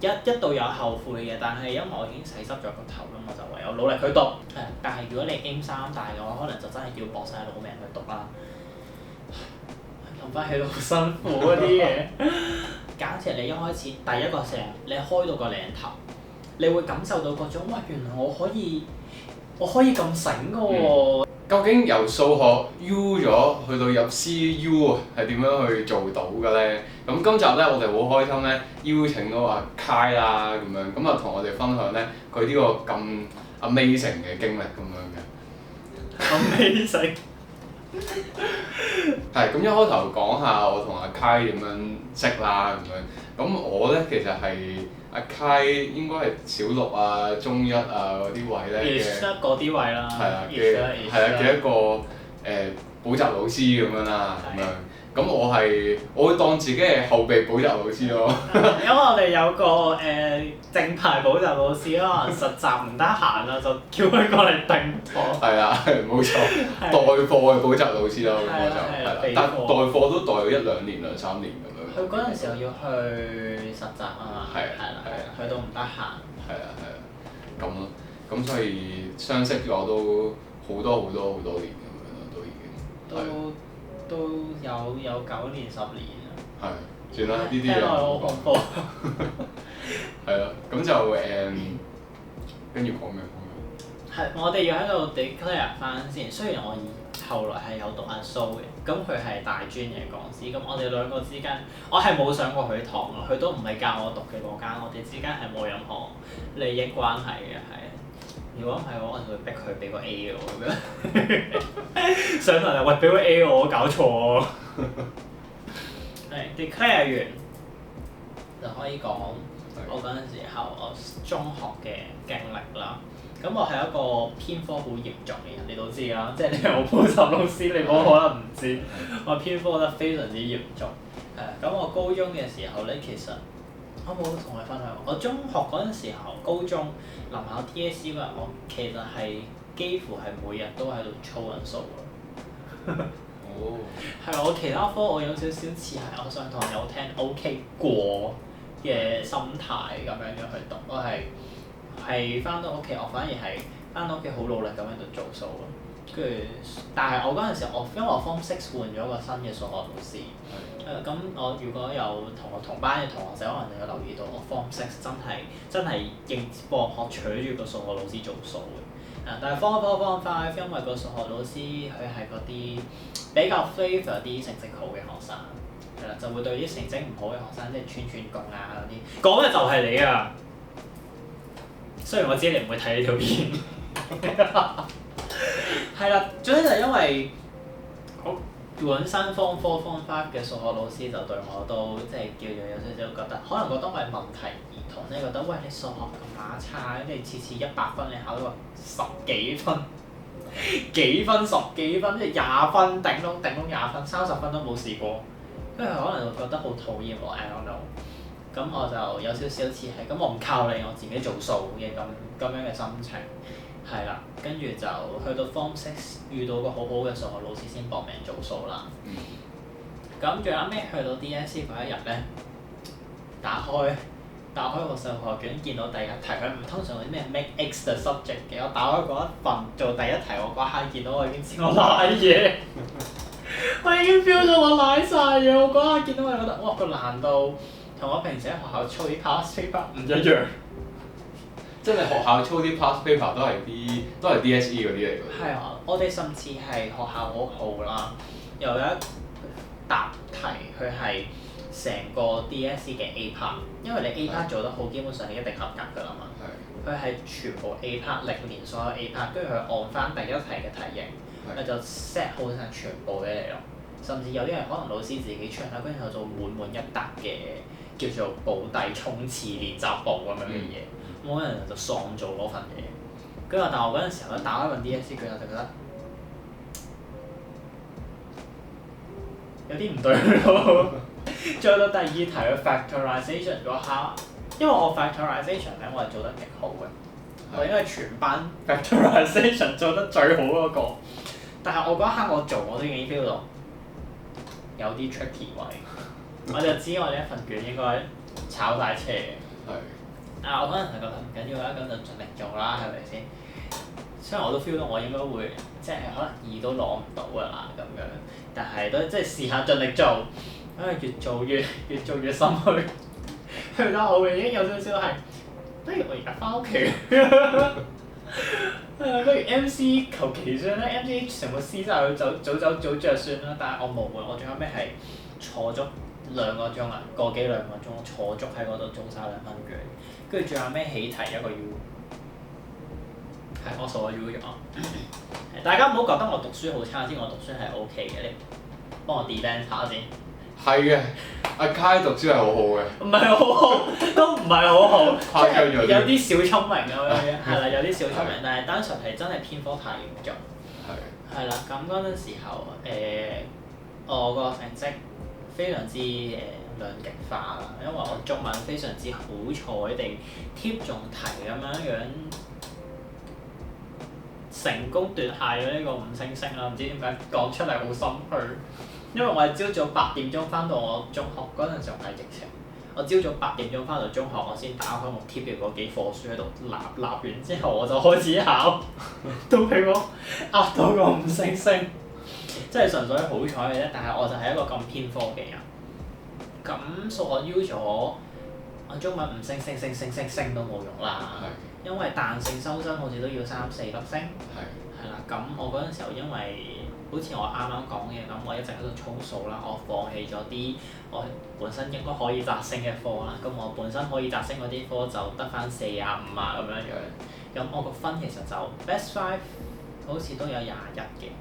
一度有後悔嘅，但係因為我已經洗濕咗個頭，咁我就唯有努力去讀。係，但係如果你 aim 3大嘅話，可能就真係要搏晒老命去讀啦。諗翻起都好辛苦嗰啲嘢。假設你一開始第一個成，你開到個領頭，你會感受到嗰種哇，原來我可以咁醒嘅喎。究竟由數學 U 咗去到入 CU 啊，係點樣去做到嘅咧？咁今集咧，我哋好開心咧，邀請到阿 Kai 啦，咁樣咁啊，同我哋分享咧佢呢個咁 amazing 嘅經歷咁樣嘅。amazing 係咁一開頭講下我同阿 Kai 點樣識啦咁樣。咁我咧其實係阿 Kai 應該係小六啊、中一啊嗰啲位咧嘅。嗰啲位啦。係啦嘅一個補習老師咁樣啦，咁樣。咁我會當自己係後備補習老師咯。因為我哋有個正牌補習老師，可能實習唔得閒啦，就叫佢過嚟訂課。係啊，冇錯，代課嘅補習老師咯，咁我就係啦。但代課都代咗1-2年、2-3年咁樣。佢嗰陣時候要去實習啊嘛。係啦，去到唔得閒。係啊，咁咯，咁所以相識咗都好多年咁樣咯，都已經。都有9年10年啦。係，算啦，呢啲嘢。聽落好恐怖。係咯，咁就跟住講咩？係，我哋要喺度 declare 翻先。雖然我後來係有讀阿蘇嘅，咁佢係大專嘅講師，咁我哋兩個之間，我係冇上過佢堂咯，佢都唔係教我讀嘅嗰間，我哋之間係冇任何利益關係嘅，係。如果唔係我就會逼佢俾個 A 我咁樣。上堂就喂俾個 A 我，搞錯喎。係 declare 完就可以講我嗰陣時候我中學嘅經歷啦。咁我係一個偏科好嚴重嘅人，你都知啦。即係你係我補習老師，你冇可能唔知。我偏科得非常之嚴重。咁我高中嘅時候咧，其實我冇同你分享。我中學嗰陣時候，高中臨考 DSE 嗰日，我其實係幾乎係每日都喺度操緊數咯。哦。係我其他科我有少少似係我上堂有聽 OK 過嘅心態咁樣去讀，我係翻到屋企，我反而係翻到屋企好努力咁喺度做數咯。跟住，但係我嗰陣時因為我 Form 6換咗個新嘅數學老師，咁我如果有同我同班嘅同學仔，可能就有留意到我 Form 6真係應放學取住個數學老師做數嘅。但係 Form 4、Form 5，因為個數學老師佢係嗰啲比較 favour 啲成績好嘅學生，係啦，就會對啲成績唔好嘅學生即係串供啊嗰啲，講嘅就係你啊！雖然我知你唔會睇呢條片。係啦，總之就係因為我本身 Form 4、Form 5嘅數學老師就對我都即係叫做有少少覺得，可能覺得我係問題兒童咧，覺得喂你數學咁乸差，你次次100分你考到個10幾分，幾分10幾分，即係20分頂籠20分，30分都冇試過，跟住可能就覺得好討厭我 I don't know。咁我就有少少似係，咁我唔靠你，我自己做數嘅咁樣嘅心情。係啦，跟住就去到 Form 6遇到個好好嘅數學老師先搏命做數啦。咁最後尾去到 DSE 嗰一日咧，打開個數學卷，見到第一題，佢唔通常有啲咩 make X 嘅 subject 嘅，我打開嗰一份做第一題，我嗰刻見到我已經知我賴嘢，我已經 feel 到我賴晒嘢，我嗰刻見到我就覺得哇個難度同我平時喺學校操啲 past paper 唔一樣。即係你學校操啲 past paper 都係 DSE 嗰啲嚟㗎。係啊，我哋甚至係學校好好啦，有一答題佢係成個 DSE 嘅 A part， 因為你 A part 做得好，基本上你一定合格㗎啦嘛。佢係全部 A part，歷年所有 A part，跟住佢按翻第一題嘅題型，佢就 set 好晒全部俾你咯。甚至有啲係可能老師自己出啦，跟住就做滿一沓嘅叫做補底衝刺練習簿咁樣嘅嘢。咁嗰人就喪做嗰份嘢，跟住但係我嗰陣時候咧打開份 DSE 卷，我就覺得有啲唔對路。再到第二題嘅 factorization 嗰下，因為我 factorization 咧我係做得極好嘅，我應該係全班 factorization 做得最好嗰個。但係我嗰一刻我做我都已經 feel 到有啲 tricky 位，我就知我呢一份卷應該炒大車嘅。但係我嗰陣就覺得唔緊要啦，咁就盡力做啦，係咪先？雖然我都 feel 到我應該會即係可能2都攞唔到㗎啦咁樣，但係都即係試下盡力做，因為越做越心虛，去到後面已經有少少係，不如我而家翻屋企。不如 MC 求其算啦，MC 成個 C 晒佢早着算啦，但係我冇喎，我最後尾係坐足2個鐘啊，個幾2個鐘，坐足喺嗰度做晒2分卷，跟住最後尾起題一個 U， 係我數咗 U 咗。大家唔好覺得我讀書好差先，我讀書係 OK 嘅，你幫我 defend 下先。係嘅，阿 Kai 讀書係好好嘅。唔係好好，都唔係好好，誇張咗啲。有啲小聰明咁樣嘅，係啦，有啲小聰明，但係單純係真係偏科太嚴重。係啦，咁嗰陣時候，我個成績非常之兩極化啦，因為我中文非常之好彩地貼中題咁樣成功奪下咗呢個5星星啦，唔知點解講出嚟好心虛。因為我係朝早8點鐘翻到我中學嗰陣時候係疫情，我朝早8點鐘翻到中學，我先打開我貼嘅嗰幾課書喺度立完之後，我就開始考，都俾我呃到個5星星，即係純粹好彩嘅啫。但係我就係一個咁偏科嘅人，咁數學 U 咗，我中文5星星都冇用啦，因為彈性收生好似都要3-4粒星，係啦。咁我嗰陣時候因為好似我啱啱講嘅咁，我一直喺度操數啦，我放棄咗啲我本身應該可以擲星嘅科啦，咁我本身可以擲星嗰啲科就得翻4啊5啊咁樣樣，咁我個分其實就 Best 5好似都有21嘅，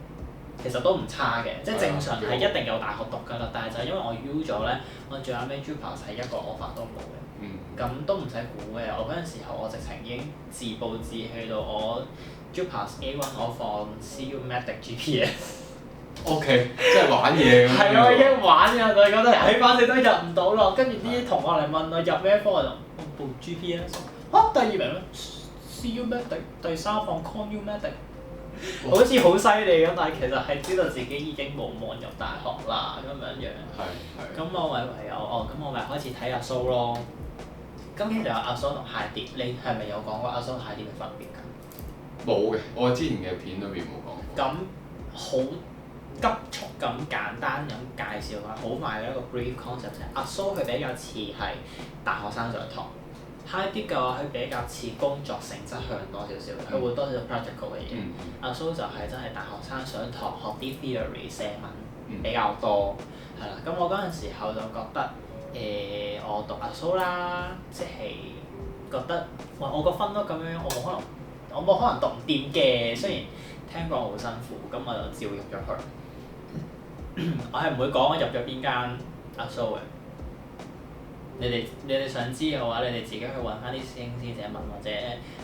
其實都唔差嘅，即係正常係一定有大學讀㗎啦，但係就係因為我 U 咗咧，我最後尾 JUPAS 係一個 offer 都冇嘅，咁都唔使估嘅，我嗰陣時候我直情已經自暴自棄到我。JUPAS A1 我放 CU Medic GPS。OK， 即係玩嘢咁。係啊，我已經玩㗎，就係覺得喺反正都入唔到咯。跟住啲同學嚟問我入咩科，我就報 GPS。第2名咯，CU Medic，第3放 ConU Medic。好似好犀利咁，但係其實係知道自己已經冇望入大學啦咁樣樣。咁我咪唯有咁我咪開始睇阿蘇咯。咁其實阿蘇同 High Dip，你係咪有講過阿蘇同 High Dip 嘅分別㗎？冇嘅，我之前嘅片裏邊冇講過。咁好急速咁簡單咁介紹下，好快嘅一個 brief concept 就係阿蘇佢比較似係大學生上堂 ，High Dip 嘅話佢比較似工作性質向多少少，佢會多少少 practical 嘅嘢。阿蘇就係真係大學生上堂學啲 theory 寫文比較多，係啦。咁我嗰陣時候就覺得我讀阿蘇啦，即係覺得哇我個分都咁樣，我冇可能讀唔掂嘅，雖然聽講好辛苦，咁我就照入咗去。我係唔會講我入咗邊間阿蘇嘅。你哋想知嘅話，你哋自己去揾翻啲師兄師姐問，或者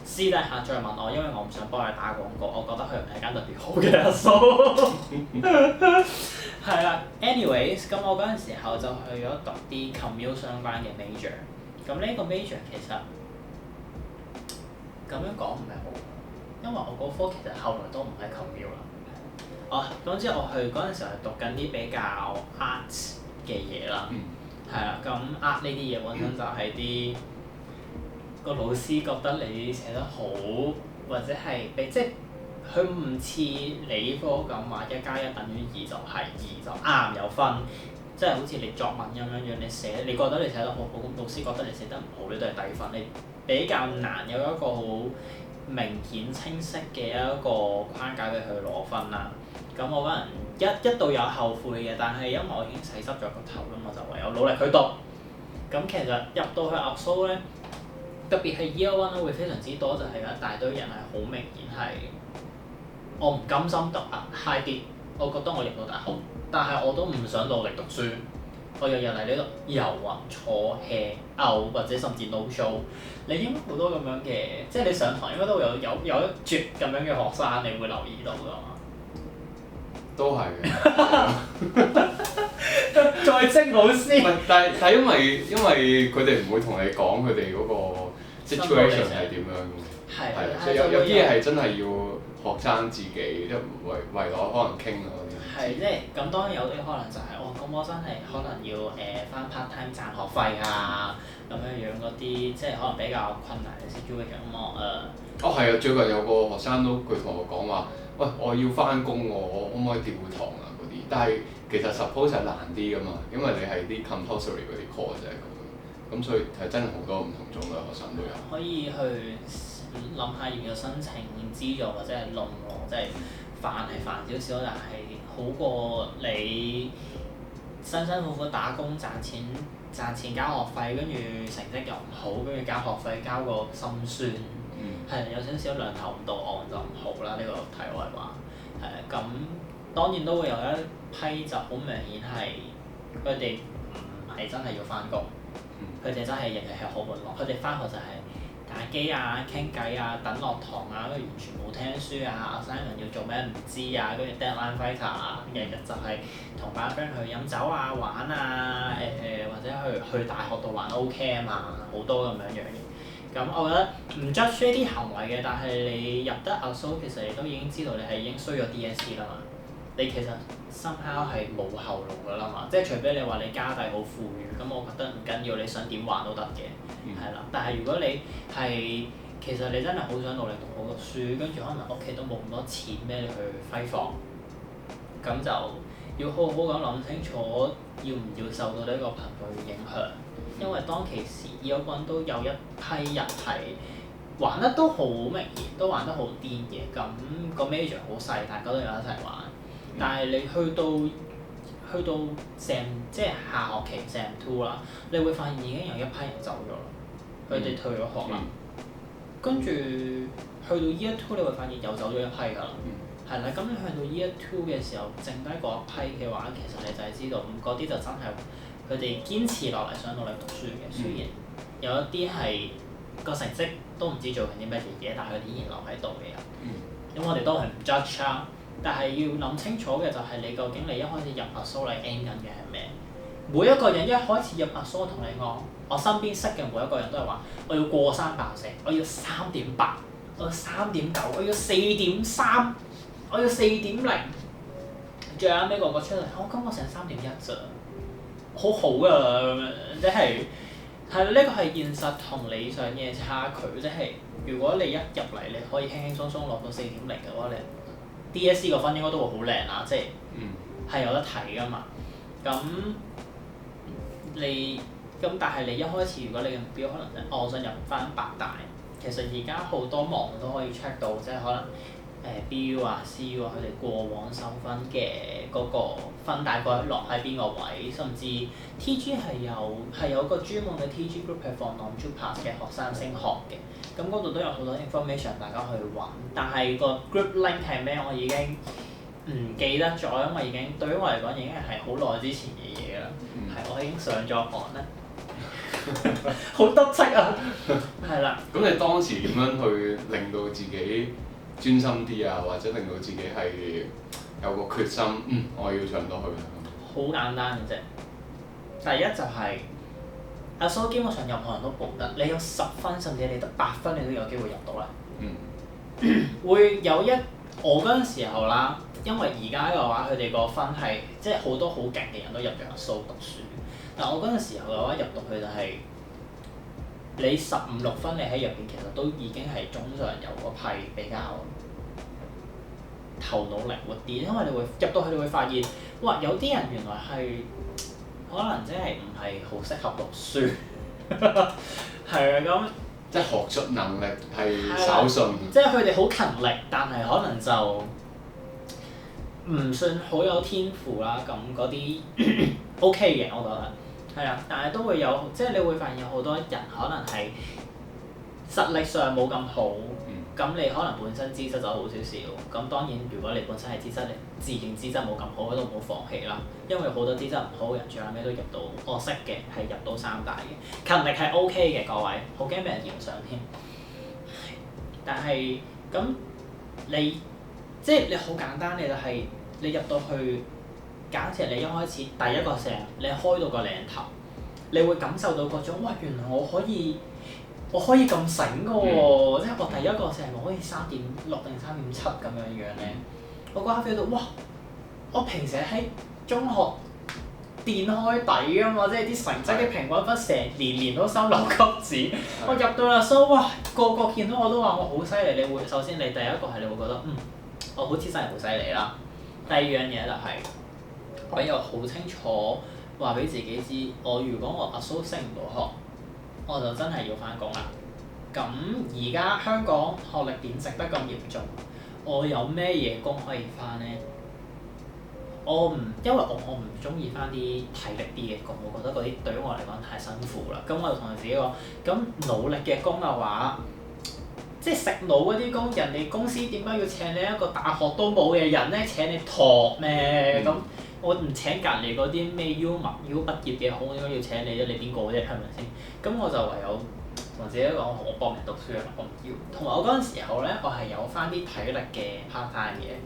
私底下再問我，因為我唔想幫佢打廣告，我覺得佢唔係間特別好嘅阿蘇。係啦，anyways，咁我嗰陣時候就去咗讀啲 commute 相關嘅 major。咁呢個 major 其實咁樣講唔係好，因為我嗰科其實後來都唔係 commute 啦。總之我去嗰陣時候係讀緊啲比較 art 嘅嘢啦，係啦。咁 art 呢啲嘢本身就係啲個老師覺得你寫得好，或者係即係佢唔似理科咁話1+1等於2就係2就啱有分，即係好似你作文咁樣樣，你寫你覺得你寫得好好，老師覺得你寫得唔好，你都係低分，你比較難有一個好明顯清晰嘅一個框架俾佢攞分啦。咁我嗰陣一度有後悔嘅，但係因為我已經洗濕咗個頭啦，我就唯有努力去讀。咁其實入到去阿蘇咧，特別係 Year One 咧會非常之多，就係有一大堆人係好明顯係我唔甘心讀High Dip，我覺得我入到大學，但係我都唔想努力讀書。我日日嚟呢度遊魂坐 hea 嘔，或者甚至 no show。你應該好多咁樣嘅，即係你上堂應該都會有一絕咁樣嘅學生，你會留意到㗎嘛？都係嘅。在職老師。唔係，但係因為佢哋唔會同你講佢哋嗰個 situation 係點樣嘅。係啊，所以有啲嘢係真係要學生自己，即係為咗可能傾啊嗰啲。係即係咁，當然有啲可能就係嗰咁我真係可能要返 part time 賺學費啊，咁樣嗰啲，即係可能比較困難嘅 situation 咁哦係啊，最近有個學生都佢同我講話，喂我要翻工喎，我可唔可以調堂啊嗰啲？但係其實 suppose 係難啲噶嘛，因為你係啲 compulsory 嗰啲 course 啫咁所以係真係好多唔同種嘅學生都有。可以去諗下要唔要申請資助或者係 loan 咯，即係煩係煩少少，但係好過你辛辛苦苦打工賺錢交學費，跟住成績又唔好，跟住交學費交個心酸，係有少少兩頭唔到岸就唔好啦。呢個題外話係啊，咁當然都會有一批就好明顯係佢哋唔係真係要翻工。佢哋真係日日吃喝玩樂，佢哋翻學就係打機啊、傾偈啊、等落堂啊，跟住完全冇聽書啊，assignment 要做咩唔知啊，跟住 deadline fighter 啊，日日就係同班 friend 去飲酒啊、玩啊，或者去大學度玩 O.K. 啊嘛，好多咁樣樣嘅。咁我覺得唔 judge 呢啲行為嘅，但係你入得 ASO 其實你都已經知道你係已經衰咗 DSE 啦嘛。你其實 somehow 係冇後路㗎啦嘛，即係除非你話你家底好富裕，咁我覺得唔緊要，你想點玩都得嘅，係啦。但係如果你係其實你真係好想努力讀好個書，跟住可能屋企都冇咁多錢俾你去揮霍，咁就要好好咁諗清楚，要唔要受到呢個貧富嘅影響？因為當其時有個人都有一批人係玩得都好明顯，都玩得好癲嘅，咁個 major 好細，大家都有一齊玩。但係你去到 Sem 即係下學期 Sem 2啦，你會發現已經有一批人走咗啦，佢哋退咗學啦。跟住去到 Year 2，你會發現又走咗一批㗎啦。係啦，咁你去到 Year 2嘅時候，剩低嗰一批嘅話，其實你就係知道，嗰啲就真係佢哋堅持落嚟想努力讀書嘅。雖然有一啲係個成績都唔知做緊啲乜嘢，但係佢哋依然留喺度嘅人。咁我哋都係唔 judge 啦。但係要諗清楚嘅就係你究竟你一開始入 ASO 你 aim 緊嘅係咩？每一個人一開始入 ASO 同你講，我身邊識嘅每一個人都係話，我要過3/4，我要3.8，我要3.9，我要4.3，我要4.0。最後尾個個出嚟，我今個成3.1咋，好好㗎咁樣，即係係呢個係現實同理想嘅差距，即係如果你一入嚟你可以輕輕鬆鬆落到4.0嘅話，你DSE 個分應該都會好靚啦，即係係有得睇㗎嘛。咁但係你一開始如果你嘅目標可能就係我想入翻8大，其實而家好多網都可以 check 到，即係可能BU 啊、CU 啊，佢哋過往收分嘅嗰個分大概落喺邊個位，甚至 TG 係有個專門嘅 TG group 係放 non-JUPAS 嘅學生升學嘅。咁嗰度都有好多 information 大家去揾，但係個 group link 係咩我已經唔記得咗，因為已經對於我嚟講已經係好耐之前嘅嘢啦。係我已經上咗岸啦，好得戚啊！係啦。咁你當時點樣去令到自己專心啲啊，或者令到自己係有個決心，我要上到去啦？好簡單嘅啫，第一就係ASO基本上任何人都報得，你有10分甚至你得8分，你都有機會入到啦。會有我嗰陣時候啦，因為而家嘅話佢哋個分係即係好多好勁嘅人都入咗ASO讀書，但我嗰陣時候嘅話入到去就係你15、16分，你喺入邊其實都已經係中上游嗰批比較頭腦靈活啲，因為你會入到去你會發現，哇有啲人原來係可能真係唔係好適合讀書，係啊咁。即係學術能力係稍遜。即係佢哋好勤力，但係可能就唔算好有天賦啦。咁嗰啲 OK 嘅，我覺得係啊。但係都會有，即係你會發現有好多人可能係實力上冇咁好，咁你可能本身資質就好少少。咁當然，如果你本身係資質，你自認資質冇咁好，都唔好放棄啦。因為好多資質唔好嘅人，最後尾都入到，我識嘅係入到3大嘅，勤力係 OK 嘅，各位，好驚俾人嫌上添。但係咁你即係你好簡單，你就係你入到去，假設你一開始第一個成，你開到個領頭，你會感受到嗰種哇，原來我可以咁醒㗎喎！即係我第一個成我可以3.6定3.7咁樣樣咧，我嗰刻 feel 到哇！我平時喺中學墊開底啊嘛，即係啲成績啲平均分成年年都收留級子。我入到啦蘇，哇個個見到我都話我好犀利，你會首先你第一個係你會覺得我好似真係好犀利啦。第二樣嘢就係、我又好清楚話俾自己知，我如果我阿蘇升唔到學，我就真係要翻工啦。咁而家香港學歷貶值得咁嚴重，我有咩嘢工可以翻呢？因為我唔中意翻啲體力啲嘅工，我覺得嗰啲對於我嚟講太辛苦啦。咁我就同自己講，咁努力嘅工嘅話，即係食腦嗰啲工，人哋公司點解要請你一個大學都冇嘅人咧？請你托咩？咁我唔請隔離嗰啲咩 U 畢業嘅，好應該要請你啫，你邊個啫？係咪先？咁我就唯有同自己講，我搏命讀書啦，我唔要。同埋我嗰陣時候咧，我係有翻啲體力嘅 part time 嘅。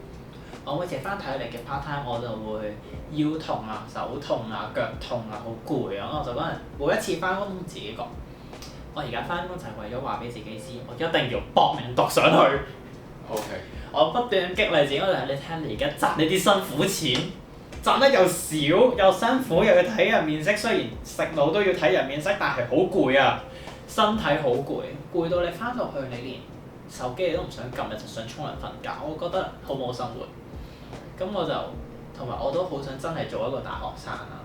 我每次翻體力嘅 part time，我就會腰痛啊、手痛啊、腳痛啊，好攰啊。我就嗰陣每一次翻工都同自己講，我而家翻工就係為咗話俾自己知，我一定要搏命讀上去。OK。我不斷激勵自己，我就係你睇下你而家賺呢啲辛苦錢，賺得又少又辛苦，又要睇人面色。雖然食腦都要睇人面色，但係好攰啊，身體好攰，攰到你翻到去你連手機你都唔想撳，你就想沖涼瞓覺。我覺得好冇生活。咁我就同埋我都好想真係做一個大學生啊，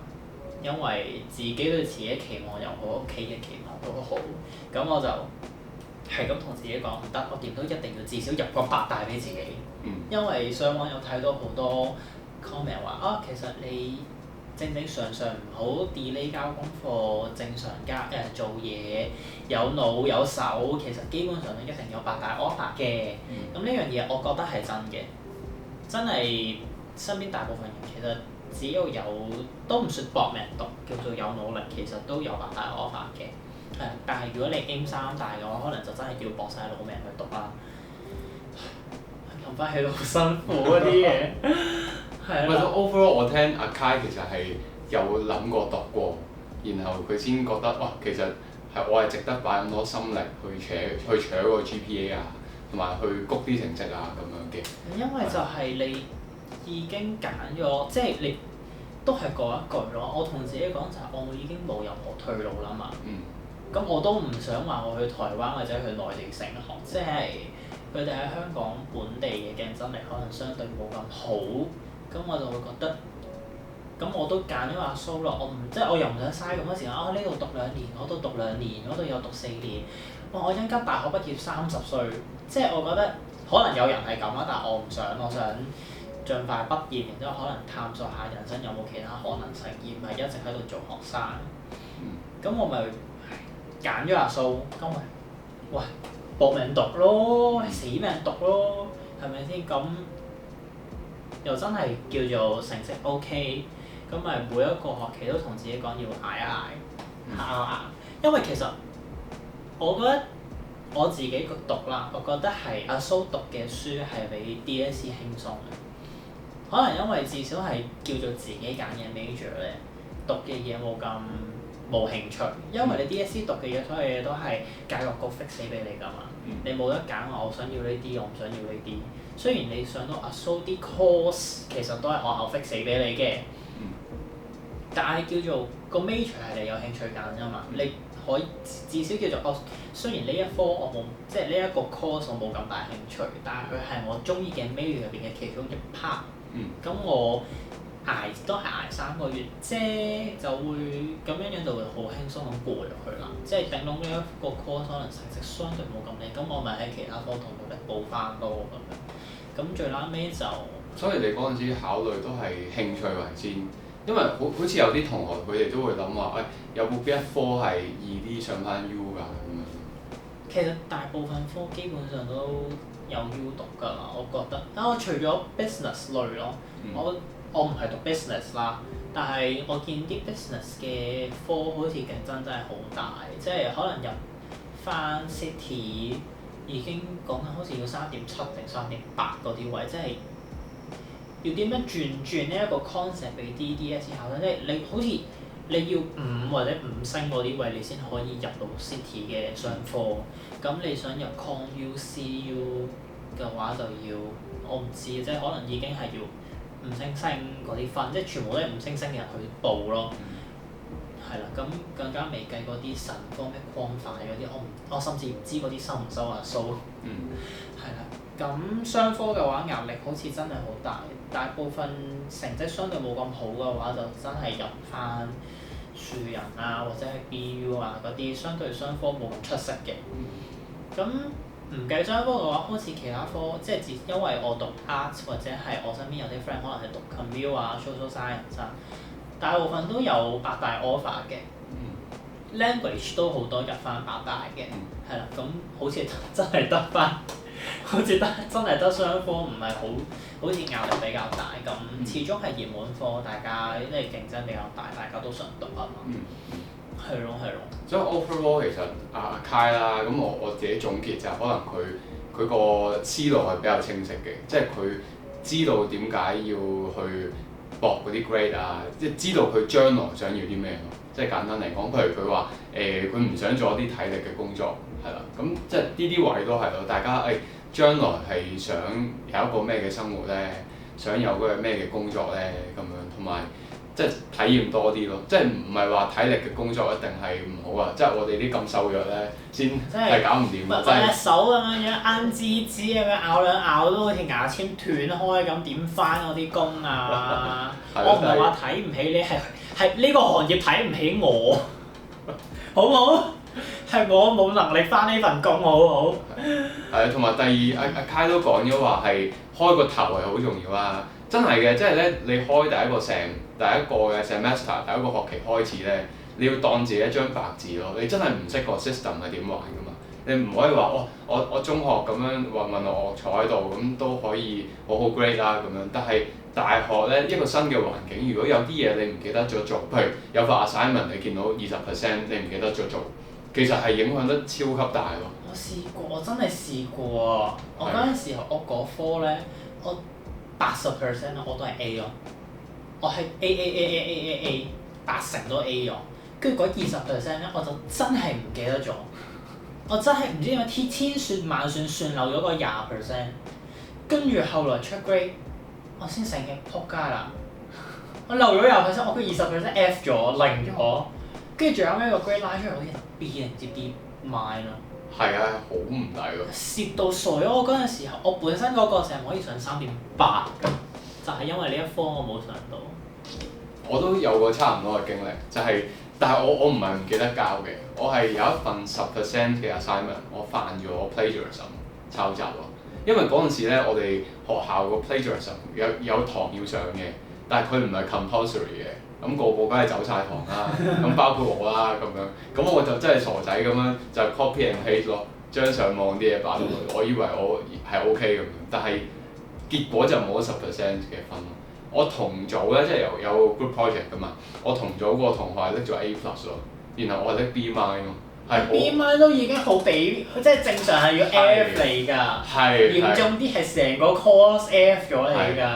因為自己對自己期望又好，屋企嘅期望都好。咁我就係咁同自己講，唔得，我點都一定要至少入個8大俾自己。因為上網有睇到好多 comment 話啊，其實你正常唔好 delay 交功課，正常做嘢有腦有手，其實基本上一定有8大 offer 嘅。咁呢樣嘢我覺得係真嘅。真係身邊大部分人其實只要有都唔算搏命讀，叫做有努力，其實都有8大 offer 嘅。但係如果你 aim 3大嘅話，可能就真係要搏晒老命去讀啦。諗翻起都好辛苦嗰啲嘢。係啦。overall 我聽阿 Kai 其實係有諗過讀過，然後佢先覺得哇，其實我係值得擺咁多心力去搶個 GPA 啊，同埋去谷啲成績啊咁樣嘅。因為就係你已經揀咗，即係你都係嗰一句咯。我同自己講就係我已經冇任何退路啦嘛。咁我都唔想話我去台灣或者去內地升學，即係佢哋喺香港本地嘅競爭力可能相對冇咁好，咁我就會覺得，咁我都揀咗阿蘇咯。即係我又唔想嘥咁多時間，呢度讀2年，嗰度讀2年，嗰度又讀4年。我一間大學畢業30歲，即係我覺得可能有人係咁啦，但係我唔想，我想盡快畢業，然之後可能探索下人生有冇其他可能性，而唔係一直喺度做學生。咁我咪揀咗阿蘇，咁咪喂搏命讀咯，死命讀咯，係咪先？咁又真係叫做成績 OK，咁咪每一個學期都同自己講要捱一捱，捱。因為其實我覺得我自己個讀啦，我覺得係阿蘇讀嘅書係比 DSE 輕鬆嘅。可能因為至少係叫做自己揀嘅 major 咧，讀嘅嘢冇興趣。因為你 DSE 讀嘅嘢，所有嘢都係教育局 fix 死俾你㗎嘛。你冇得揀話我想要呢啲，我唔想要呢啲。雖然你上到阿蘇啲 course 其實都係學校 fix 死俾你嘅，但係叫做個 major 係你有興趣揀㗎嘛。你可以至少叫做雖然呢一科我冇，即係呢一個 course 我冇咁大興趣，但係佢係我中意嘅 major 入邊嘅其中一 part。咁我都係捱3個月啫，就會咁樣就會好輕鬆咁過入去啦。即係頂籠呢一個 course 可能成績相對冇咁靚，咁我咪喺其他科同努力補翻咯咁樣。咁最撚尾就所以你嗰陣時考慮都係興趣為先，因為好似有啲同學佢哋都會諗話，有冇邊一科係易啲上翻 U 㗎咁樣？其實大部分科基本上都有 U 讀㗎啦，我覺得。除咗 business 類咯，我唔係讀 business 啦，但係我見啲 business 嘅科好似競爭真係好大，即係可能入翻 City 已經講緊好似要3.7定3.8嗰啲位，即係要點樣轉呢一個 concept 俾啲 DSE 考生，即係你好似你要5或者5星嗰啲位，你先可以入到 City 嘅商科。咁你想入 ConU、CU 嘅話就要，我唔知，即係可能已經係要五星星嗰啲分，即係全部都係五星星嘅人去報咯。係啦，咁更加未計嗰啲神科咩光快嗰啲，我甚至唔知嗰啲收唔收啊數。係啦，咁商科嘅話壓力好似真係好大，大部分成績相對冇咁好嘅話，就真係入翻樹人啊或者係 BU 啊嗰啲，相對商科冇咁出色嘅。咁唔計商科嘅話，好似其他科，即係因為我讀 art 或者係我身邊有啲 friend 可能係讀 commute 啊 social science 啊。大部分都有八大 offer 嘅，language 都好多入翻八大嘅，係啦，咁好似真係得翻，好似真係得商科唔係好似壓力比較大咁，始終係熱門科，大家因為競爭比較大，大家都想讀啊嘛，係咯。所以 overall 其實阿 Kai 啦，咁我自己總結就係可能佢個思路係比較清晰嘅，即係佢知道點解要去搏嗰啲 grade 啊，即係知道佢將來想要啲咩咯。即係簡單嚟講，譬如佢話佢唔想做一啲體力嘅工作，係啦，咁即係呢啲位都係咯。大家將來係想有一個咩嘅生活咧，想有嗰個咩嘅工作咧咁樣，同埋即係體驗多啲咯。即係唔係話體力嘅工作一定係唔好啊？即係我哋啲咁瘦弱咧，先係搞唔掂。隻手咁樣啱支支咁樣咬兩咬都好似牙籤斷開咁，點翻嗰啲工啊？我唔係話睇唔起你，係呢個行業睇唔起我，好唔好？係我冇能力翻呢份工，好唔好？係啊，同埋第二阿 Kai 都講咗話係開個頭係好重要啊！真係嘅，即係咧你開第一個嘅 semester， 第一個學期開始咧，你要當自己一張白紙咯。你真係唔識個 system 係點玩噶嘛？你唔可以話我中學咁樣混落坐喺度咁都可以好好 grade 啦咁樣，但係大學咧一個新嘅環境，如果有啲嘢你唔記得咗做，譬如有個 assignment 你見到20%你唔記得咗做，其實係影響得超級大咯。我試過，我真係試過啊！我嗰陣時候我嗰科咧，我80%我都係 A 咯，我係 A， 80%都 A 咗，跟住嗰20%咧我就真係唔記得咗。我真係唔知點解千算萬算算漏咗個20%，跟住後來出 grade， 我先醒起撲街啦！我漏咗20%，我個20% F 咗零咗，跟住最後尾個 grade 拉出嚟好似 B 定唔知 B minus 咯。係啊，好唔抵咯！蝕到傻咗！我嗰陣時候，我本身嗰個成日可以上3.8㗎，就係因為呢一科我冇上到。我都有個差唔多嘅經歷，就係、但係我唔係唔記得交嘅，我係有一份10% 嘅 assignment， 我犯咗 plagiarism 抄襲咯。因為嗰陣時咧，我哋學校個 plagiarism 有堂要上嘅，但係佢唔係 compulsory 嘅，咁個個梗係走晒堂啦，咁包括我啦咁樣，咁我就真係傻仔咁樣就 copy and paste 咯，將上網啲嘢擺落去，我以為我係 OK 咁樣，但係結果就冇咗10% 嘅分咯。我同組咧，即係有 group project 噶嘛，我同組個同學係拎咗 A plus 咯，然後我係拎 B minus 咯，係 B minus 都已經好比，即係正常係要 F 嚟㗎，嚴重啲係成個 course F 咗你㗎，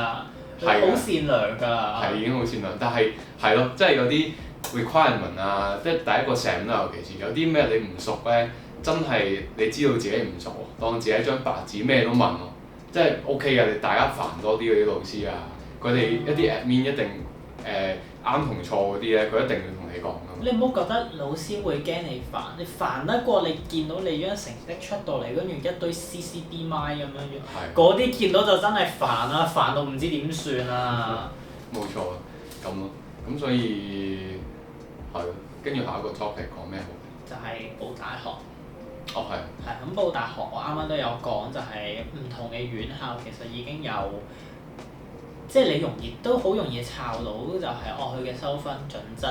好善良㗎。係已經好善良，但係係咯，即係有啲 requirement 啊，即係第一個 sem 啦，尤其是有啲咩你唔熟咧，真係你知道自己唔熟喎，當自己一張白紙咩都問咯，即係 OK 嘅，你大家煩多啲嗰啲老師啊。佢哋一啲 admin 一定啱同錯嗰啲咧，佢一定要同你講㗎。你唔好覺得老師會驚你煩，你煩得過你見到你張成績出到嚟，跟住一堆 CCD咪咁樣，嗰啲見到就真係煩啊，煩到唔知點算啊！冇錯啊，咁咯，咁所以係咯，跟住下一個 topic 講咩好？就係報大學。哦，係。係咁報大學，我啱啱都有講，就係唔同嘅院校其實已經有。即係你都好容易抄到，就係佢嘅收分準則。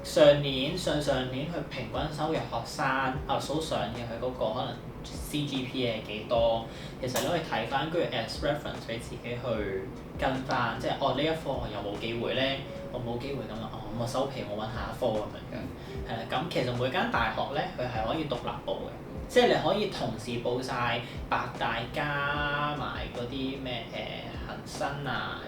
上年佢平均收嘅學生，數上嘅佢嗰個可能 CGPA 係幾多？其實你可以睇翻，跟住 as reference 俾自己去跟翻，即係呢一科我有冇機會咧？我冇機會咁啊，咁我收皮，我揾下一科咁樣嘅。係啦，咁其實每間大學咧，佢係可以獨立報嘅。即係你可以同時報晒八大加埋嗰啲咩恒生啊、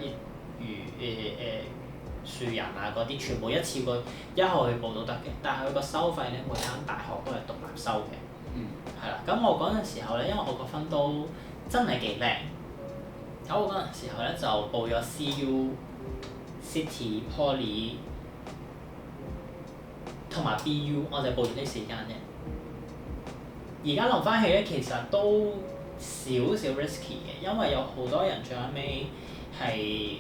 樹人啊嗰啲，全部一次過一號去報都得嘅。但係佢個收費咧，每間大學都係獨立收嘅。係啦，咁我嗰陣時候咧，因為我個分都真係幾靚，咁我嗰陣時候咧就報咗 CU、City、Poly 同埋 BU，我就報咗呢4間嘅。而家諗翻起咧，其實都少少 risky 嘅，因為有好多人最後尾係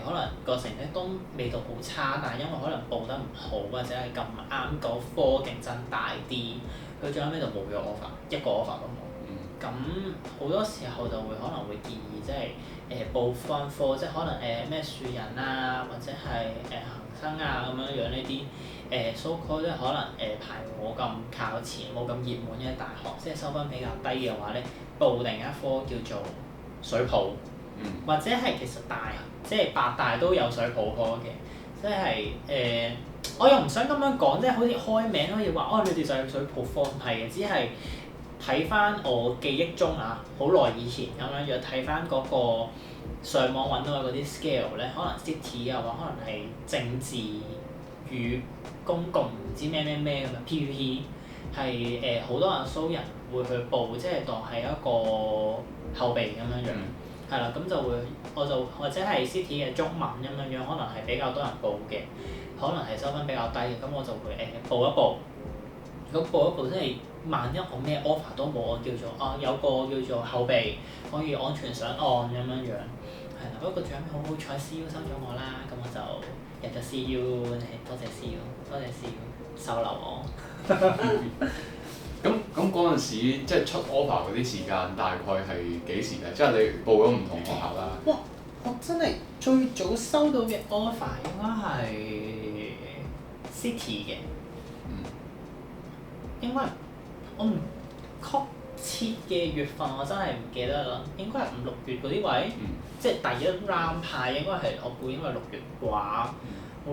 可能個成績都未到好差，但係因為可能報得唔好或者係咁啱嗰科競爭大啲，佢最後尾就冇咗 offer，一個 offer 都冇。咁好多時候就會可能會建議即係報分科，即係可能咩樹人啊，或者係恒生啊咁樣樣呢啲so called 即係可能排冇咁靠前、冇咁熱門嘅大學，即係收分比較低嘅話咧，報定一科叫做水泡，或者係其實即係八大都有水泡科嘅，即係我又唔想咁樣講，即係好似開名可以話哦，你哋就係水泡科，唔係嘅，只係。睇翻我記憶中啊，好耐以前咁樣樣睇翻嗰個上網揾到嘅嗰啲 scale 咧，可能 City 啊，或可能係政治與公共唔知咩咩咩咁樣 PPP 係好多人蘇人會去報，即係當係一個後備咁樣樣，係啦，咁就會我就或者係 City 嘅中文咁樣樣，可能係比較多人報嘅，可能係收分比較低嘅，咁我就會報一報，咁報一報即係。萬一我咩 offer 都冇，我叫做有個叫做後備可以安全上岸咁樣樣，係啦。不過最後好好彩 CU 收咗我啦，咁我就入咗 CU，多謝 CU，多謝 CU 收留我。咁嗰陣時即係出 offer 嗰啲時間大概係幾時咧？即係你報咗唔同學校啦。哇！我真係最早收到嘅 offer 應該係 City 嘅，應該。我唔確切嘅月份，我真係唔記得啦。應該係5、6月嗰啲位，即係第一 round 派應該係我估應該係6月啩，好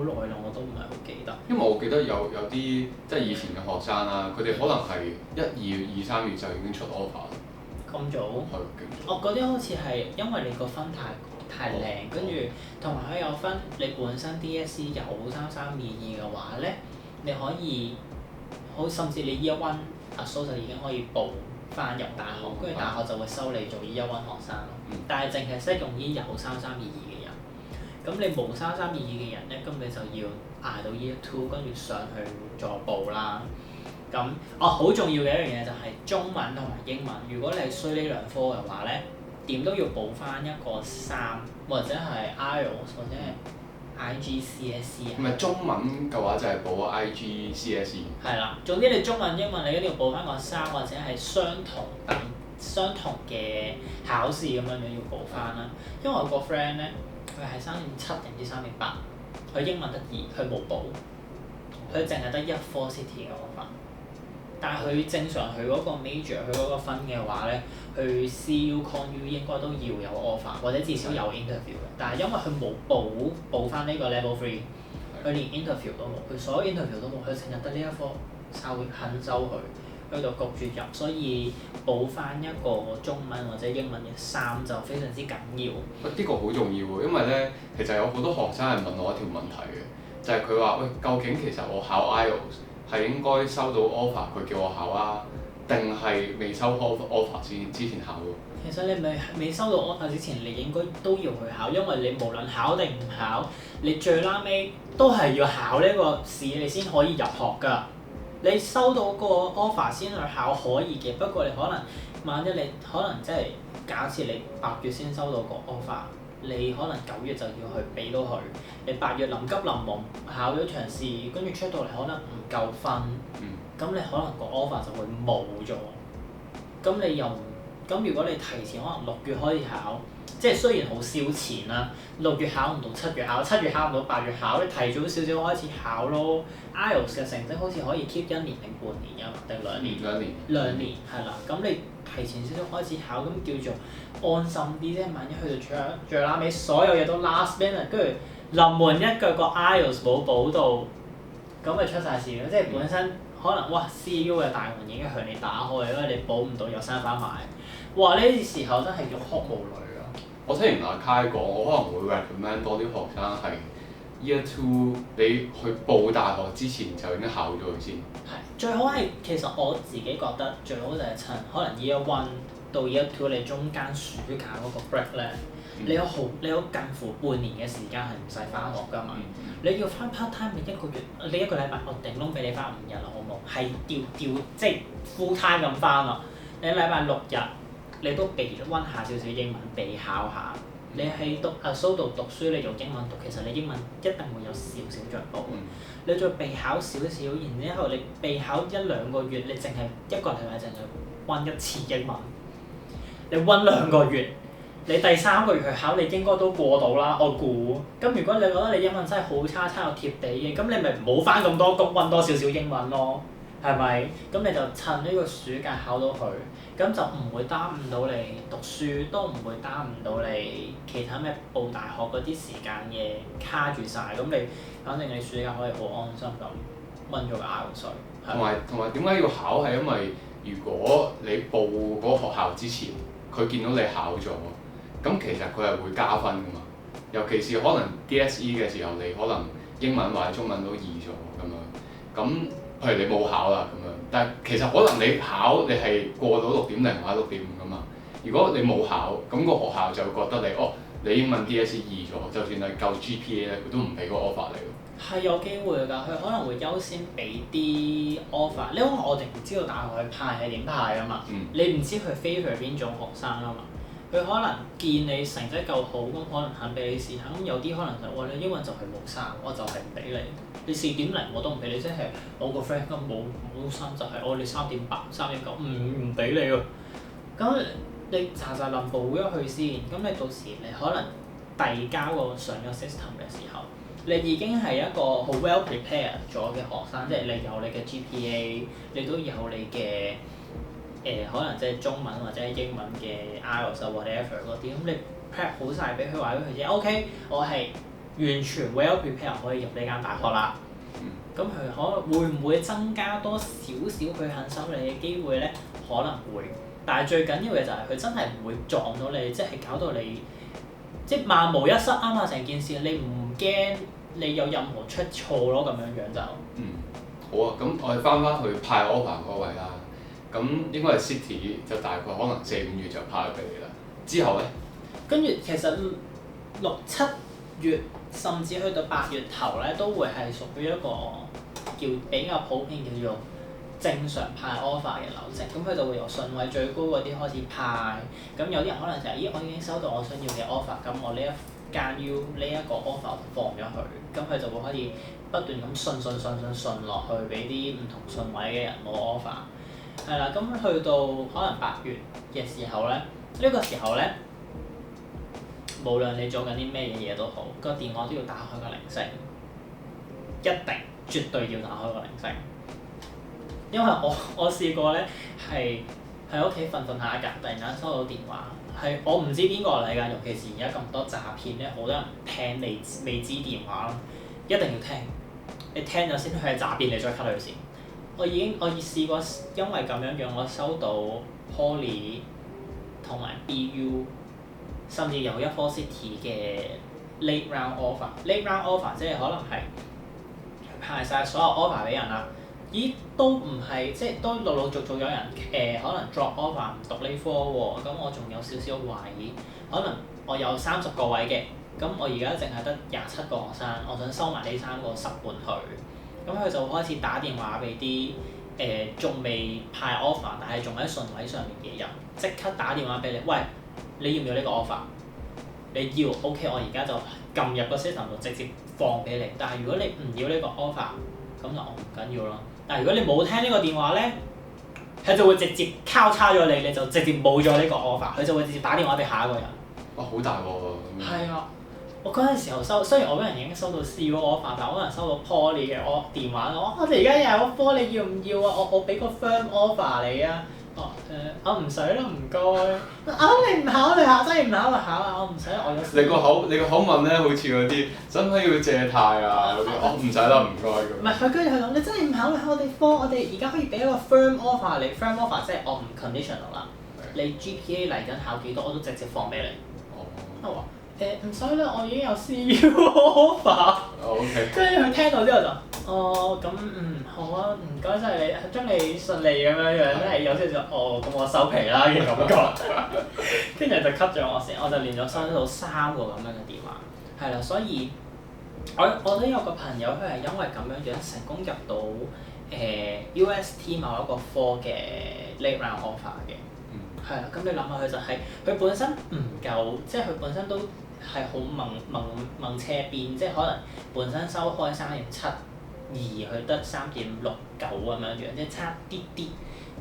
耐啦，我都唔係好記得。因為我記得有啲即係以前嘅學生啦，佢哋可能係1、2月、2、3月就已經出 offer。咁早？係勁早。嗰啲好似係因為你個分太靚，跟住同埋佢有分你本身 DSE 有3322嘅話咧，你可以好甚至你 Year One。阿蘇就已經可以報翻入大學，跟住大學就會收你做 Year One 學生咯。但係淨係適用於有3322嘅人，咁你冇3322嘅人咧，咁你就要捱到 Year Two，跟住上去再報啦。咁好重要嘅一樣嘢就係中文同埋英文，如果你係衰呢兩科嘅話咧，點都要報翻一個3，或者係 IELTS 或者係。IGCSE 啊，唔係中文嘅話就係報 IGCSE。係啦，總之你中文、英文你一定要報翻個3，或者係相同嘅考試咁樣樣要報翻啦。因為我個 friend 咧，佢係3.7定唔知3.8，佢英文得2，佢冇報，佢淨係得一科 City 嘅 offer。但係佢正常佢嗰個 major 佢嗰個分嘅話咧，去 CU、ConU 應該都要有 offer， 或者至少有 interview 嘅。但係因為佢冇報翻呢個 level 3，佢連 interview 都冇，佢所有 interview 都冇，佢淨係得呢一科，稍會肯收佢，佢就焗住入，所以報翻一個中文或者英文嘅3就非常之緊要。呢個好重要喎，因為咧其實有好多學生係問我一條問題嘅，就係佢話喂，究竟其實我考 IELTS 係應該收到 offer 佢叫我考啊，定係未收 offer 先之前考喎？其實你未收到 offer 之前，你應該都要去考，因為你無論考定唔考，你最撚尾都係要考呢個試，你先可以入學㗎。你收到個 offer 先去考可以嘅，不過你可能萬一你可能即係假設你8月先收到個 offer。你可能9月就要去俾到佢，你8月臨急臨忙考咗場試，跟住出到嚟可能唔夠分，咁你可能個 offer 就會冇咗。咁你又咁如果你提前可能6月開始考，即係雖然好燒錢啦，6月考唔到7月考，7月考唔到8月考，你提早少少開始考咯。IELTS 嘅成績好似可以 keep 1年定半年㗎嘛，定2年？2年係啦，咁你提前少少開始考，咁叫做安心啲啫。萬一去到最拉尾，所有嘢都 last minute，跟住臨門一腳個 IELTS 冇補到，咁咪出晒事咯。即係本身可能哇 CU 嘅大門已經向你打開，因為你補唔到又閂翻埋。哇！呢啲時候真係欲哭無淚啊！我聽完阿 Kai 講，我可能會 recommend 多啲學生係 Year Two，你去報大學之前就已經考咗佢先。係最好係其實我自己覺得最好就係趁可能 Year One 到 Year 2你中間暑假嗰個 break 咧，你有近乎半年嘅時間係唔使翻學㗎嘛。你要翻 part time，你一個禮拜我頂籠俾你翻5日啦，好冇？係調即係 full time 咁翻啦。你禮拜6日你都備溫下少少英文，備考下。你喺蘇度讀書，你用英文讀，其實你英文一定會有少少進步。你再備考少少，然之後你備考1-2個月，你淨係一個禮拜淨係溫1次英文。你溫2個月，你第3個月去考，你應該都過到啦，我估。咁如果你覺得你英文真係好差又貼地嘅，咁你咪唔好翻咁多工，溫多少少英文咯，係咪？咁你就趁呢個暑假考到佢，咁就唔會耽誤到你讀書，都唔會耽誤到你其他咩報大學嗰啲時間嘅卡住晒。咁你反正你暑假可以好安心咁溫咗個 IELTS。同埋點解要考係因為如果你報嗰個學校之前，佢見到你考咗，咁其實佢係會加分㗎嘛。尤其是可能 DSE 嘅時候，你可能英文或者中文都易咗咁樣。咁譬如你冇考啦咁樣，但係其實可能你考你係過到6.0或者6.5㗎嘛。如果你冇考，咁個學校就會覺得你英文 DSE 易咗，就算係夠 GPA 咧，佢都唔俾個 offer 你喎。係有機會㗎，佢可能會優先俾啲 offer。因為我哋唔知道大學佢派係點派㗎嘛，你唔知佢 favour 邊種學生㗎嘛。佢可能見你成績夠好，咁可能肯俾你試下。咁有啲可能就你英文就係冇3，我就係唔俾你。你4.0我都唔俾你，即係我個 friend 咁冇3就係你3.8、3.9，唔俾你喎。咁你查臨報咗去先，咁你到時你可能遞交個上咗 system 嘅時候，你已經係一個好 well prepared 咗嘅學生，即係你有你嘅 GPA， 你都有你嘅可能即係中文或者英文嘅 IELTS whatever 嗰啲，咁你 prep 好晒俾佢話俾佢知 ，OK， 我係完全 well prepared 可以入呢間大學啦。咁佢可能會唔會增加多少少佢肯收你嘅機會咧？可能會，但係最緊要嘅就係佢真係唔會撞到你，即係搞到你即係萬無一失啊嘛！成件事你唔驚你有任何出錯咯，咁樣就。好啊，咁我哋翻去派 offer 嗰位啦。咁應該係 City 就大概可能4-5月就派咗俾你啦。之後咧，跟住其實6-7月甚至去到8月頭咧，都會係屬於一個叫比較普遍叫做正常派 offer 嘅流程。咁佢就會由順位最高嗰啲開始派。咁有啲人可能就係我已經收到我想要嘅 offer，咁我呢一間 U 呢一個 offer 放咗佢，咁佢就會可以不斷咁順落去，俾啲唔同順位嘅人攞 offer。係啦，咁去到可能8月嘅時候咧，呢個時候咧，無論你做緊啲咩嘢都好，個電話都要打開個鈴聲，一定絕對要打開個鈴聲。因為我試過咧，係喺屋企瞓下一覺，突然間收到電話，係我唔知邊個嚟㗎，尤其是而家咁多詐騙咧，好多人聽未知電話咯，一定要聽，你聽咗先佢係詐騙，你再 cut 佢先。我試過，因為咁樣我收到 Poly 同埋 BU， 甚至有一科 City 嘅 late round offer。late round offer 即係可能係派晒所有 offer 俾人啦。咦？都唔係，即係都陸續有人可能 drop offer 唔讀呢科喎。咁我仲有少少位，可能我有30個位嘅，咁我而家淨係得27個學生，我想收埋呢3個10半去。咁佢就開始打電話俾啲仲未派 offer， 但係仲喺順位上面嘅人，即刻打電話俾你，喂，你要唔要呢個 offer？ 你要 OK， 我而家就撳入個 system 度直接放俾你。但係如果你唔要呢個 offer， 咁就我唔緊要咯。但係如果你冇聽呢個電話咧，佢就會直接交叉咗你，你就直接冇咗呢個 offer， 佢就會直接打電話俾下一個人。哇！好大鑊喎！係啊。我嗰陣時候雖然我嗰陣已經收到 CEO offer， 但係我嗰陣收到 Poly 嘅電話，我哋而家又有個科，你要唔要啊？我俾個 firm offer 你啊！我唔使啦，唔該。你唔考慮下，真係唔考慮下啊！我唔使，我有。你個口吻咧，好似嗰啲真係要借貸啊嗰啲，我唔使啦，唔該咁。唔係佢跟住佢講，你真係唔考慮下我哋科，我哋而家可以俾一個 firm offer 你 ，firm offer 即係我唔 conditional 啦。你 GPA 嚟緊考幾多，我都直接放俾你。我話唔使啦，我已經有 CEO offer。OK。跟住佢聽到之後就哦，咁好啊，唔該晒你，祝你順利咁樣樣，即係有少少咁我收皮啦嘅感覺，跟住就 cut 咗我先，我就連續收到3個咁樣嘅電話，係啦，所以我都有個朋友佢係因為咁樣樣成功入到UST 某一個科嘅 late round offer 嘅，係啦，咁你諗下佢就係佢本身唔夠，即係佢本身都係好掹車邊，即係可能本身收開3.72，佢得3.69咁樣樣，即係差啲啲。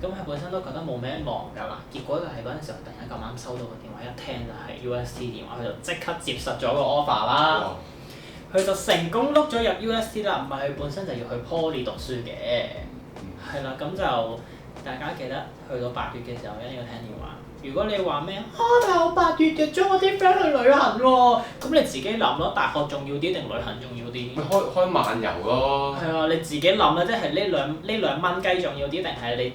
咁佢本身都覺得冇咩忙㗎啦，結果就係嗰陣時候突然間咁啱收到個電話，一聽就係 UST 電話，佢就即刻接實咗個 offer 啦。佢就成功碌咗入 UST 啦，唔係佢本身就要去 Poly 讀書嘅，係啦，咁就大家記得去到8月嘅時候一定要聽電話。如果你話咩但係我8月約咗我啲 friend 去旅行喎，咁你自己諗咯，大學重要啲定旅行重要啲？開漫遊咯。係啊，你自己諗啦，即係呢兩蚊雞重要啲定係你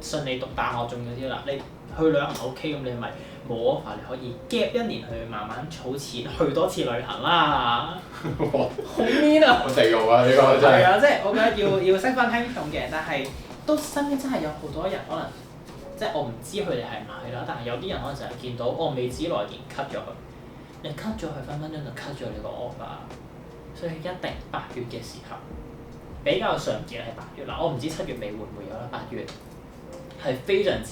順利讀大學重要啲啦？你去旅行 OK，咁你咪冇 offer，你可以 gap 1年去慢慢儲錢去多次旅行啦。好 mean 啊！好地獄啊！呢個真係。係啊，即係我覺得要識分輕重嘅，但係都身邊真係有好多人可能，即係我唔知佢哋係唔係啦，但係有啲人可能成日見到未知來電 cut 咗佢，你 cut 咗佢分分鐘就 cut 咗你個 offer，所以一定8月嘅時候比較常見係8月啦，我唔知7月尾會唔會有啦，8月係非常之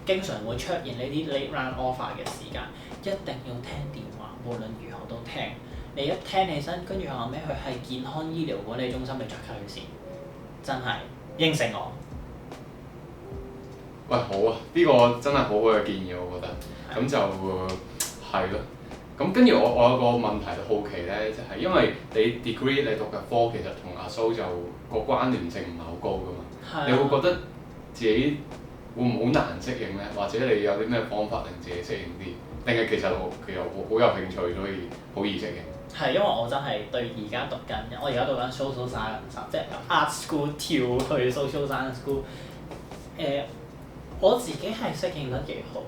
經常會出現呢啲 late round offer 嘅時間，一定要聽電話，無論如何都聽。你一聽起身，跟住後尾佢係健康醫療管理中心，你再 cut 佢先，真係應承我。喂，好啊！呢個真係好好嘅建議，我覺得。咁就係咯。咁跟住我有個問題好奇咧，就係因為你 degree 你讀嘅科其實同阿蘇就個關聯性唔係好高噶嘛。你會覺得自己會唔會好難適應咧？或者你有啲咩方法令自己適應啲？定係其實好有興趣，所以好易適應？係因為我真係對而家讀緊，我而家讀緊 social science，即係 art school 跳去 social science school。我自己係適應得幾好，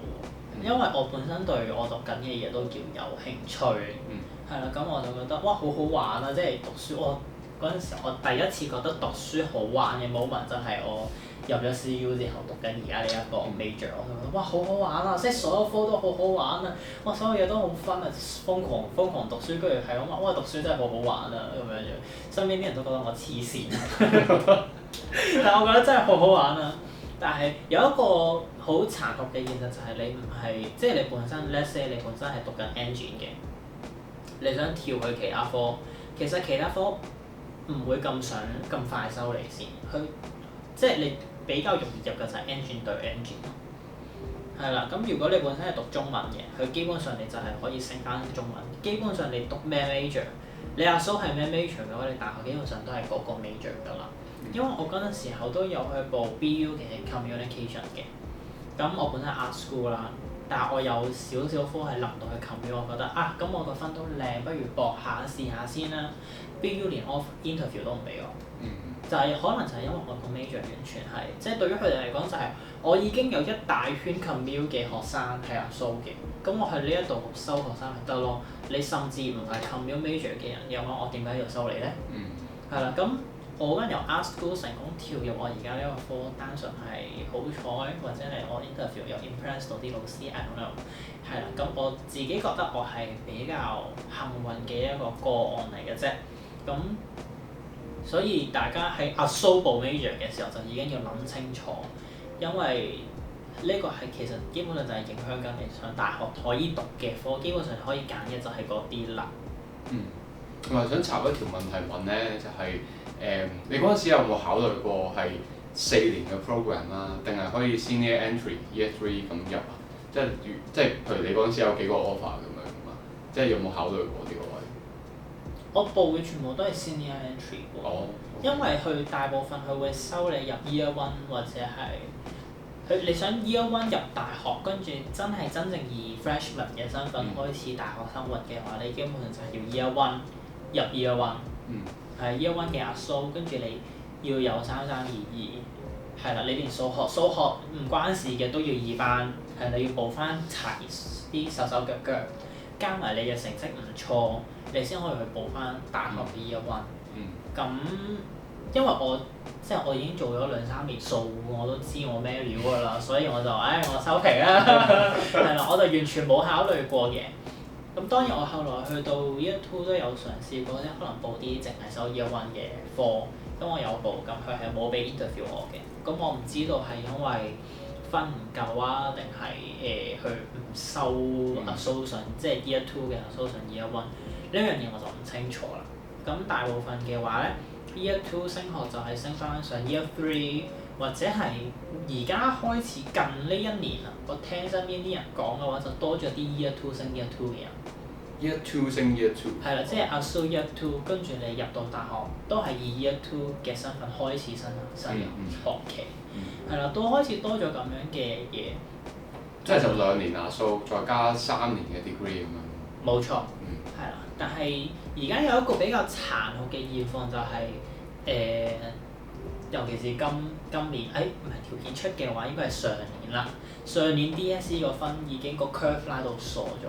因為我本身對我讀緊嘅嘢都叫有興趣，係啦，咁我就覺得哇好好玩啊！即係讀書，我嗰陣時我第一次覺得讀書好玩嘅 moment 就係我入咗 CU 之後讀緊而家呢一個 major，我就覺得哇好好玩啊！即係所有科都好好玩啊！哇所有嘢都好 fun 啊！瘋狂讀書，跟住係咁話哇讀書真係好好玩啊咁樣樣，身邊啲人都覺得我黐線，但係我覺得真係好好玩啊！但係有一個好殘酷嘅現實就係你唔係，即係你本身 let's say 你本身係讀緊 engine 嘅，你想跳去其他科，其實其他科唔會咁想咁快收你先，即係你比較容易入嘅就係 engine 對 engine，係啦。咁如果你本身係讀中文嘅，佢基本上你就係可以升翻中文。基本上你讀咩 major， 你阿蘇係咩 major 嘅話，你大學基本上都係嗰個 major 㗎啦。因為我嗰陣時候都有去報 BU 嘅 communication 嘅，咁我本身 art school 啦，但係我有少少科係臨到去 commu， 我覺得咁我個分都靚，不如搏下試下先啦。BU 連 off interview 都唔俾我，就係可能就係因為我個 major 完全係，即係對於佢哋嚟講就係我已經有一大圈 commu 嘅學生係阿蘇嘅，咁我去呢一度收學生咪得咯。你甚至唔係 commu major 嘅人，有我點解要收你咧？係啦，咁。我嗰陣由 art school 成功跳入我而家呢個科，單純係好彩，或者係我 interview 又 impress 到啲老師 ，I don't know，係啦。咁我自己覺得我係比較幸運嘅一個個案嚟嘅啫。咁所以大家喺阿蘇報 major 嘅時候就已經要諗清楚，因為呢個係其實基本上就係影響緊你上大學可以讀嘅科，基本上可以揀嘅就係嗰啲啦。同埋想插一條問題問咧，就係、你嗰陣時有冇考慮過係4年嘅 program 啦，定係可以 senior entry year 3咁入啊？即係譬如你嗰陣時有幾個 offer 咁樣嘛？即係有冇考慮過呢個位？我報嘅全部都係 senior entry 喎，因為佢大部分佢會收你入 year 1或者係你想 year 1入大學，跟住真正以 freshman 嘅身份開始大學生活嘅話，你基本上就係要 year 1入 year 1，係 year 1嘅阿蘇，跟住你要有3、3、2、2，係啦，你連數學唔關事嘅都要2班，係你要報翻齊啲手腳，加埋你嘅成績唔錯，你先可以去報翻大學嘅 year 1。咁因為我已經做咗2-3年數，我都知我咩料㗎啦，所以我就我收皮啦，係啦，我就完全冇考慮過嘅。咁當然我後來去到 Year 2都有嘗試過，可能報啲淨係收 Year 1嘅科，咁我有報，咁佢係冇俾 interview 我嘅。咁我唔知道係因為分唔夠啊，定係佢唔收 associate，即係 Year 2嘅 associate Year 1呢樣嘢我就唔清楚啦。咁大部分嘅話咧，Year 2升學就係升翻上 Year 3，或者係而家開始近呢一年啊，我聽身邊啲人講嘅話，就多咗啲 Year 2升 Year 2嘅人。Year 2升 Year 2。係啦，即係 Asso Year 2，跟住你入到大學都係以 Year 2嘅身份開始新入學期。係啦，都開始多咗咁樣嘅嘢。即係就2年Asso，再加3年嘅 degree 咁樣。冇錯。係啦，但係而家有一個比較殘酷嘅現況就係尤其是今年，唔係條件出嘅話，應該係上年啦。上年 DSE 個分已經個 curve 拉到傻咗。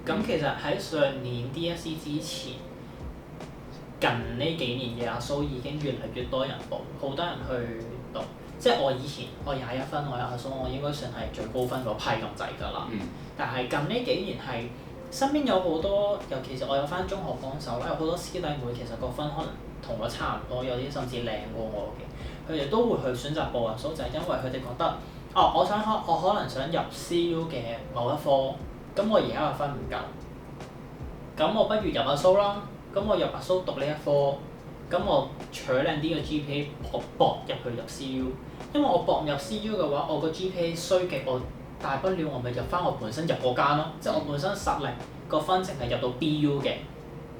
咁其實喺上年 DSE 之前，近呢幾年嘅Asso已經越嚟越多人報，好多人去讀。即係我以前我21分，我有Asso，我應該算係最高分嗰批咁滯㗎啦。但係近呢幾年係身邊有好多，尤其是我有返中學幫手啦，有好多師弟妹其實個分可能同我差唔多，有啲甚至靚過我嘅。佢哋都會去選擇報Asso，就係因為佢哋覺得，我可能想入 CU 嘅某一科。咁我而家個分唔夠，咁我不如入Asso啦。咁我入Asso讀呢一科，咁我取靚啲嘅 GPA，我搏入 CU。因為我搏入 CU 嘅話，我個 GPA 衰極，我大不了我咪入翻我本身入嗰間咯。即係我本身實力個分淨係入到 BU 嘅，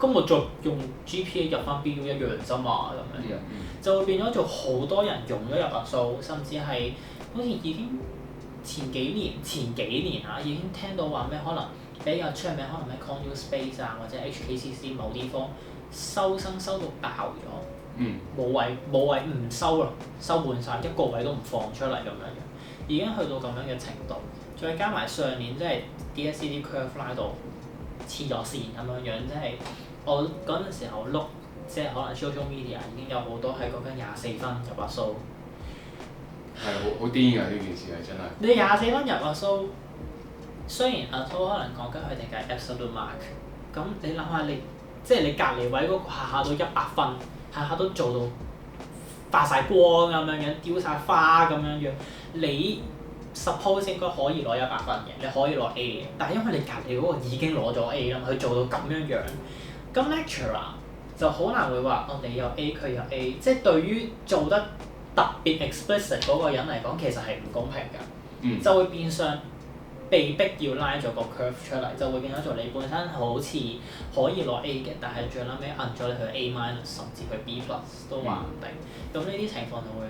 咁我再用 GPA 入翻 BU 一樣啫嘛，咁樣就會變咗做好多人用咗入Asso，甚至係好似已經。前幾年啊，已經聽到話咩可能比較出名，可能咩 ConU Space 啊，或者 HKCC 某啲科收生收到爆咗，冇位唔收啦，收滿晒，一個位都唔放出嚟咁樣樣，已經去到咁樣嘅程度。再加埋上年即係 DSE 啲 curve 拉到黐咗線咁樣樣，即係我嗰陣時候碌，即係可能 social media 已經有好多係講緊24分入Asso。係好癲㗎，呢件事係真係。你24分入Asso，雖然Asso可能講緊佢哋嘅 absolute mark， 咁你諗下即係你隔離位嗰個下下都100分，下下都做到發晒光咁樣樣，丟晒花咁樣樣，你 suppose 應該可以攞100分嘅，你可以攞 A 嘅，但係因為你隔離嗰個已經攞咗 A 啦嘛，佢做到咁樣樣，咁 lecturer 就好難會話你有 A 佢有 A， 即係對於做得特別 explicit 嗰個人嚟講，其實係唔公平㗎，就會變相被逼要拉咗個 curve 出嚟，就會變咗做你本身好似可以攞 A 嘅，但係最撚尾摁咗你去 A-, 甚至去 B+ 都話唔定。咁呢啲情況就會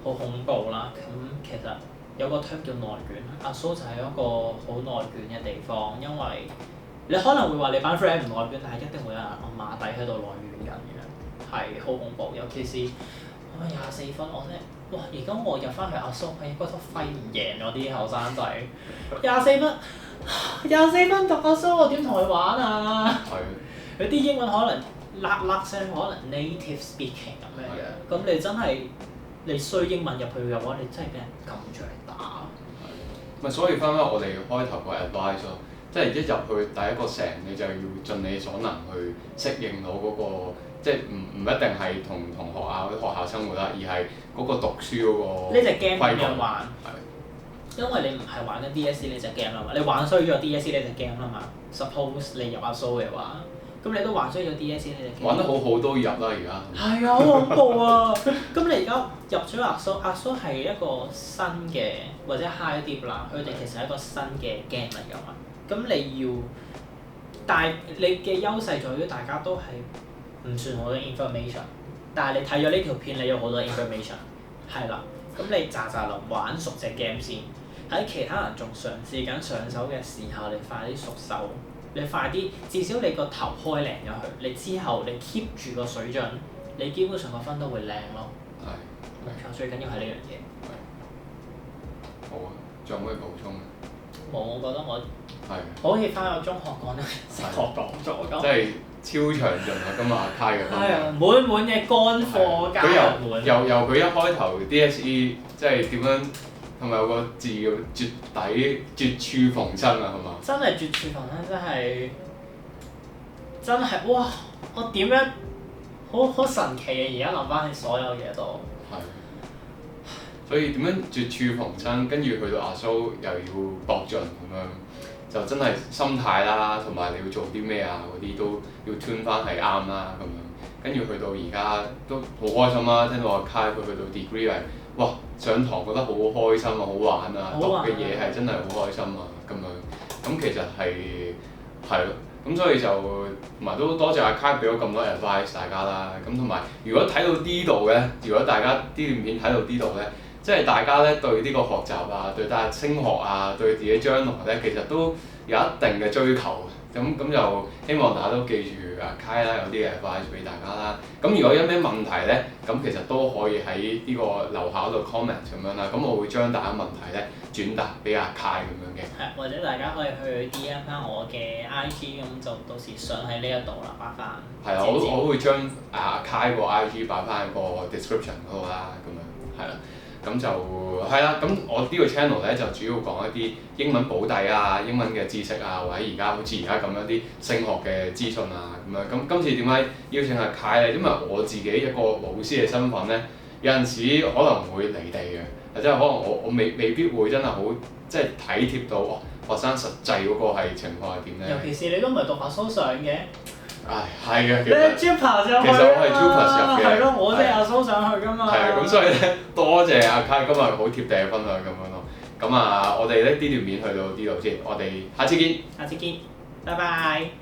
好恐怖啦。咁其實有個 term 叫內卷，Asso就係一個好內卷嘅地方，因為你可能會話你班 friend 唔內卷，但係一定會有人暗馬底喺度內卷緊嘅，係好恐怖，尤其是。24分，我真係哇！而家我入翻去Asso，我應該都揮唔贏嗰啲後生仔。24分讀Asso，我點同佢玩啊？佢啲英文可能甩聲，可能 native speaking 咁樣樣。咁你真係你衰英文入去嘅話，你真係俾人撳住嚟打。咪所以翻返我哋開頭個 advice 咯，即係一入去第一個成，你就要盡你所能去適應到嗰個。即係唔一定係同學校啲學校生活啦，而係嗰個讀書嗰個呢隻 game 點樣玩？因為你唔係玩緊 DSE 呢隻 game 啊嘛，你玩衰咗 DSE 呢隻 game 啊嘛。Suppose 你入Asso嘅話，咁你都玩衰咗 DSE 呢隻 game。玩得好好都入啦，而家。係啊，好恐怖啊！咁你而家入咗Asso 係一個新嘅或者 high dip 啦，佢哋其實係一個新嘅 game 嚟㗎嘛。咁你要，但係你嘅優勢在於大家都係。唔算好多 information， 但係你睇咗呢條片，你有好多 information， 係啦。咁你喳臨玩熟隻 game 先，喺其他人仲嘗試緊上手嘅時候，你快啲熟手，你快啲，至少你個頭開靚咗佢，你之後你 keep 住個水準，你基本上個分都會靚咯。係。冇錯，最緊要係呢樣嘢。好啊，仲有冇嘢補充？冇，我覺得我好似翻咗中學講得成學講咗咁。即係超詳盡啊！今日阿 Kai 嘅分係啊，享。滿滿嘅乾貨加入滿。由佢一開頭 DSE 即係點樣，係咪有個字叫絕底絕處逢生啊？係嘛？真係絕處逢生，真係哇！我點樣好神奇嘅，而家諗翻起所有嘢都。係。所以點樣絕處逢生，跟住去到阿蘇又要搏盡咁樣，就真係心態啦，同埋你要做啲咩啊嗰啲都要 tune 翻係啱啦咁樣。跟住去到而家都好開心啦，聽到阿 Kai 佢去到 degree 係，哇！上堂覺得好開心啊，好玩啊，讀嘅嘢係真係好開心啊咁樣。咁其實係咯。咁所以就同埋都多謝阿 Kai 俾咗咁多 advice 大家啦。咁同埋如果睇到呢度嘅，如果大家啲段片睇到呢度咧，即係大家咧對呢個學習啊，對大家升學啊，對自己將來咧，其實都有一定嘅追求。咁就希望大家都記住阿 Kai 啦，有啲 advice 俾大家啦。咁如果有咩問題咧，咁其實都可以喺呢個樓下度 comment 咁樣啦。咁我會將大家問題咧轉達俾阿 Kai 咁樣嘅。係，或者大家可以去 DM 翻我嘅 IG，咁就到時上喺呢一度啦，擺翻。係啊，我會將阿 Kai 個 IG 擺翻喺個 description 嗰度啦，咁樣係啦。咁就係啦，咁我呢個 channel 咧就主要講一啲英文補底啊、英文嘅知識啊，或者而家好似而家咁樣啲升學嘅資訊啊咁樣。咁今次點解邀請阿 Kai 咧？因為我自己一個老師嘅身份咧，有陣時可能會離地嘅，或者可能我未必會真係好即係體貼到學生實際嗰個係情況係點咧。尤其是你都唔係讀阿蘇上嘅。唉，係嘅，你係 JUPAS 上去其實我係 JUPAS 入嘅。係咯，我即係阿蘇上去㗎嘛。係啊，咁所以咧，多謝阿 Kai 今日好貼地嘅分享咁樣咯。咁啊，我哋呢段片去到呢度先，我哋下次見。下次見，拜拜。